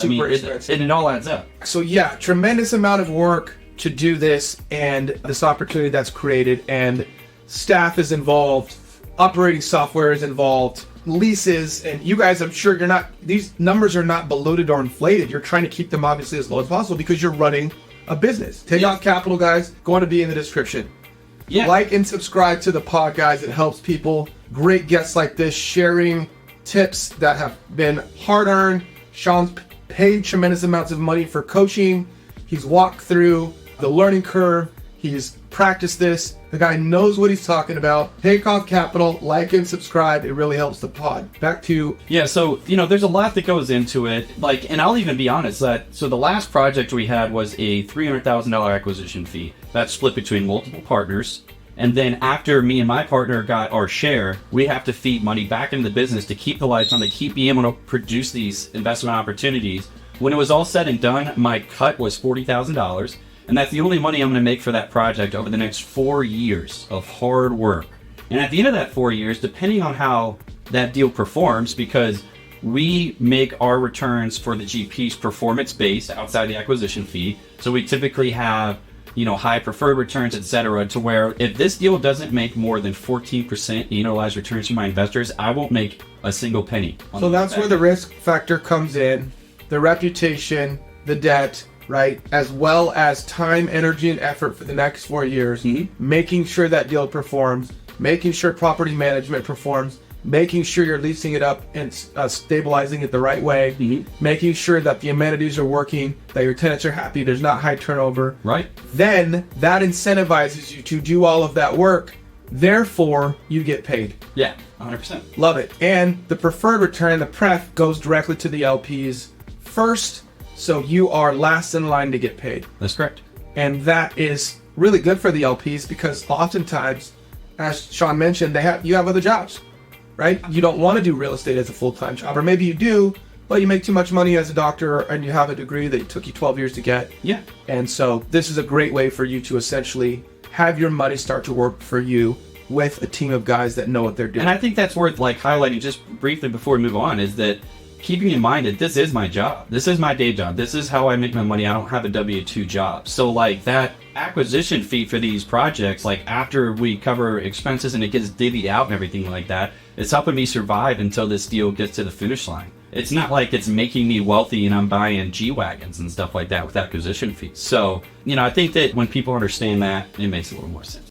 super expensive. It all adds up. So yeah, tremendous amount of work to do this and this opportunity that's created, and staff is involved, operating software is involved, leases, and you guys, I'm sure these numbers are not ballooned or inflated. You're trying to keep them obviously as low as possible because you're running a business. Takeoff Capital, guys, going to be in the description. Yeah. Like and subscribe to the pod, guys. It helps people. Great guests like this sharing tips that have been hard-earned. Sean's paid tremendous amounts of money for coaching. He's walked through the learning curve. He's practiced this. The guy knows what he's talking about. Takeoff Capital, like and subscribe. It really helps the pod. Back to Yeah, so there's a lot that goes into it. And I'll even be honest so the last project we had was a $300,000 acquisition fee that's split between multiple partners. And then after me and my partner got our share, we have to feed money back into the business to keep the lights on, to keep being able to produce these investment opportunities. When it was all said and done, my cut was $40,000. And that's the only money I'm going to make for that project over the next 4 years of hard work. And at the end of that 4 years, depending on how that deal performs, because we make our returns for the GPs performance-based outside the acquisition fee. So we typically have, high preferred returns, etc., to where if this deal doesn't make more than 14% annualized returns for my investors, I won't make a single penny. So that's where the risk factor comes in, the reputation, the debt, right? As well as time, energy, and effort for the next 4 years, making sure that deal performs, making sure property management performs, making sure you're leasing it up and stabilizing it the right way, making sure that the amenities are working, that your tenants are happy, there's not high turnover. Right. Then that incentivizes you to do all of that work. Therefore, you get paid. Yeah, 100%. Love it. And the preferred return, the pref, goes directly to the LPs first, so you are last in line to get paid. That's correct. And that is really good for the LPs because oftentimes, as Sean mentioned, you have other jobs, right? You don't want to do real estate as a full-time job, or maybe you do, but you make too much money as a doctor and you have a degree that it took you 12 years to get. Yeah. And so this is a great way for you to essentially have your money start to work for you with a team of guys that know what they're doing. And I think that's worth highlighting just briefly before we move on, is that keeping in mind that this is my job. This is my day job. This is how I make my money. I don't have a W-2 job. So that acquisition fee for these projects, after we cover expenses and it gets divvied out and everything like that, it's helping me survive until this deal gets to the finish line. It's not like it's making me wealthy and I'm buying G-Wagons and stuff like that with acquisition fees. So, I think that when people understand that, it makes a little more sense.